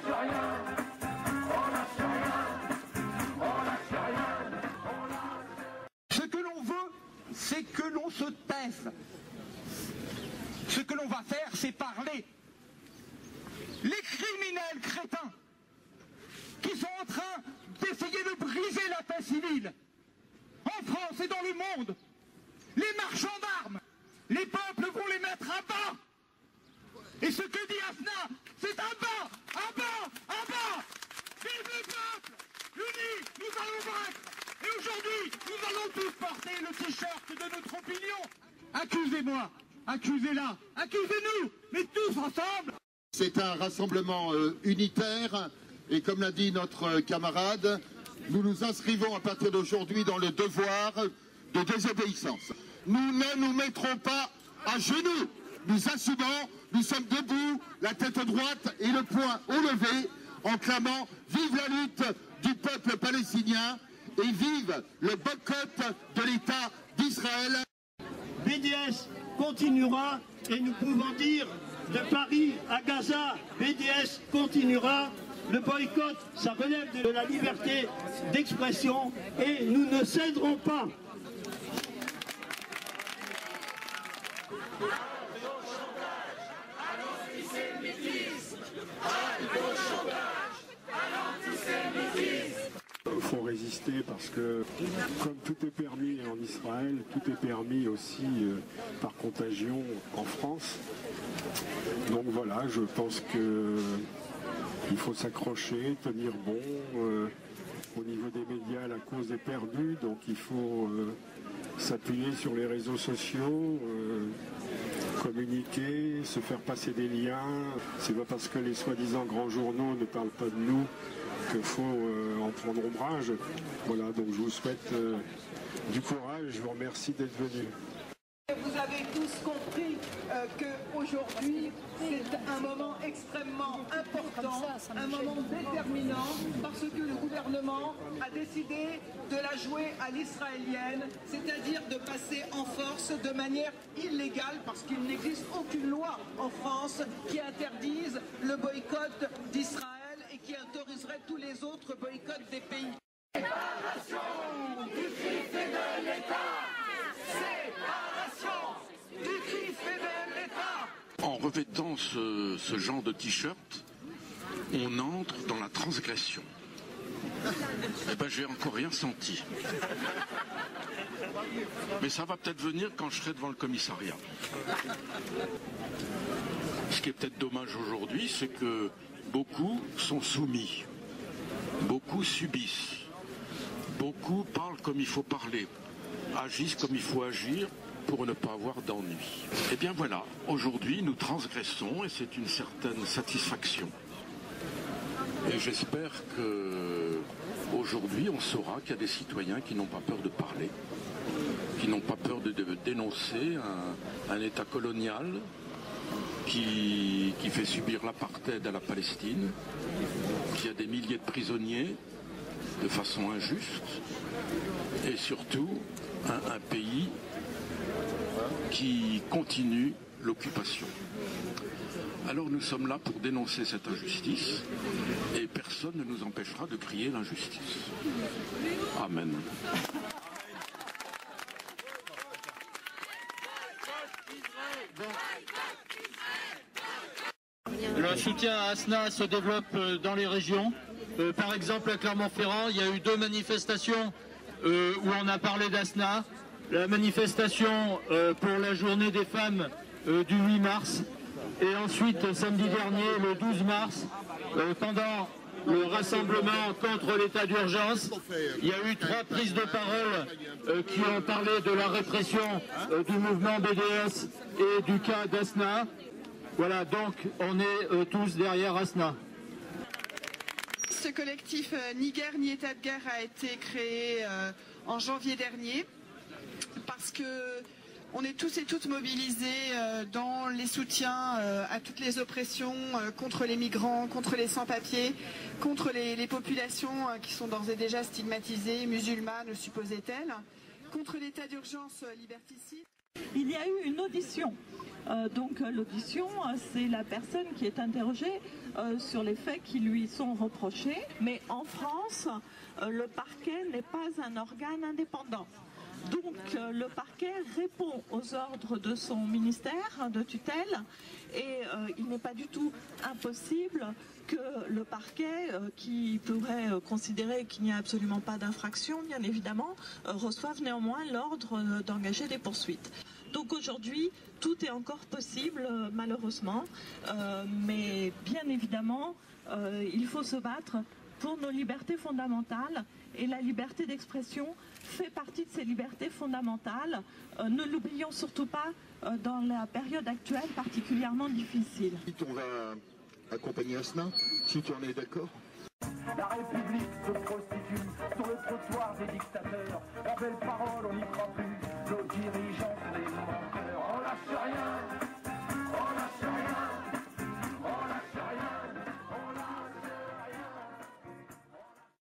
lâche rien. On lâche rien. On lâche rien. On lâche... Ce que l'on veut, c'est que l'on se taise. Ce que l'on va faire, c'est parler. Les criminels crétins qui sont en train d'essayer de briser la paix civile en France et dans le monde, les marchands d'armes, les peuples vont les mettre à bas. Et ce que dit Asna, c'est à bas, à bas, à bas. Vive le peuple, unis, nous allons vaincre. Et aujourd'hui, nous allons tous porter le t-shirt de notre opinion. Accusez-moi, accusez-la, accusez-nous, mais tous ensemble. C'est un rassemblement unitaire et comme l'a dit notre camarade, nous nous inscrivons à partir d'aujourd'hui dans le devoir de désobéissance. Nous ne nous mettrons pas à genoux, nous assumons, nous sommes debout, la tête droite et le poing au levé en clamant vive la lutte du peuple palestinien et vive le boycott de l'État d'Israël. BDS continuera et nous pouvons dire de Paris à Gaza, BDS continuera. Le boycott, ça relève de la liberté d'expression et nous ne céderons pas. Il faut résister parce que comme tout est permis en Israël, tout est permis aussi par contagion en France. Donc voilà, je pense qu'il faut s'accrocher, tenir bon. Au niveau des médias, la cause est perdue, donc il faut s'appuyer sur les réseaux sociaux, communiquer, se faire passer des liens. C'est pas parce que les soi-disant grands journaux ne parlent pas de nous qu'il faut en prendre ombrage. Voilà, donc je vous souhaite du courage, je vous remercie d'être venus. Vous avez tous compris qu'aujourd'hui, c'est un moment extrêmement important, un moment déterminant, parce que le gouvernement a décidé de la jouer à l'israélienne, c'est-à-dire de passer en force de manière illégale, parce qu'il n'existe aucune loi en France qui interdise le boycott d'Israël et qui autoriserait tous les autres boycotts des pays. Séparation du Christ et de l'État. Séparation du Christ et de l'État. En revêtant ce genre de t-shirt, on entre dans la transgression. Eh ben, j'ai encore rien senti. Mais ça va peut-être venir quand je serai devant le commissariat. Ce qui est peut-être dommage aujourd'hui, c'est que beaucoup sont soumis, beaucoup subissent, beaucoup parlent comme il faut parler, agissent comme il faut agir pour ne pas avoir d'ennui. Eh bien voilà, aujourd'hui nous transgressons et c'est une certaine satisfaction. Et j'espère qu'aujourd'hui on saura qu'il y a des citoyens qui n'ont pas peur de parler, qui n'ont pas peur de dénoncer un État colonial qui fait subir l'apartheid à la Palestine, qui a des milliers de prisonniers de façon injuste, et surtout un pays qui continue l'occupation. Alors nous sommes là pour dénoncer cette injustice, et personne ne nous empêchera de crier l'injustice. Amen. Le soutien à Asna se développe dans les régions. Par exemple, à Clermont-Ferrand, il y a eu 2 manifestations où on a parlé d'Asna. La manifestation pour la journée des femmes du 8 mars. Et ensuite, samedi dernier, le 12 mars, pendant le rassemblement contre l'état d'urgence, il y a eu 3 prises de parole qui ont parlé de la répression du mouvement BDS et du cas d'Asna. Voilà, donc on est tous derrière Asna. Ce collectif Ni guerre ni état de guerre a été créé en janvier dernier parce que on est tous et toutes mobilisés dans les soutiens à toutes les oppressions contre les migrants, contre les sans-papiers, contre les populations qui sont d'ores et déjà stigmatisées, musulmanes supposait-elle, contre l'état d'urgence liberticide. Il y a eu une audition Donc l'audition, c'est la personne qui est interrogée sur les faits qui lui sont reprochés. Mais en France, le parquet n'est pas un organe indépendant. Donc le parquet répond aux ordres de son ministère de tutelle et il n'est pas du tout impossible que le parquet, qui pourrait considérer qu'il n'y a absolument pas d'infraction, bien évidemment, reçoive néanmoins l'ordre d'engager des poursuites. Donc aujourd'hui, tout est encore possible, malheureusement, mais bien évidemment, il faut se battre pour nos libertés fondamentales, et la liberté d'expression fait partie de ces libertés fondamentales. Ne l'oublions surtout pas dans la période actuelle particulièrement difficile. On va accompagner Asna, si tu en es d'accord. La République se prostitue sur le trottoir des dictateurs. La belle parole, on y croit plus.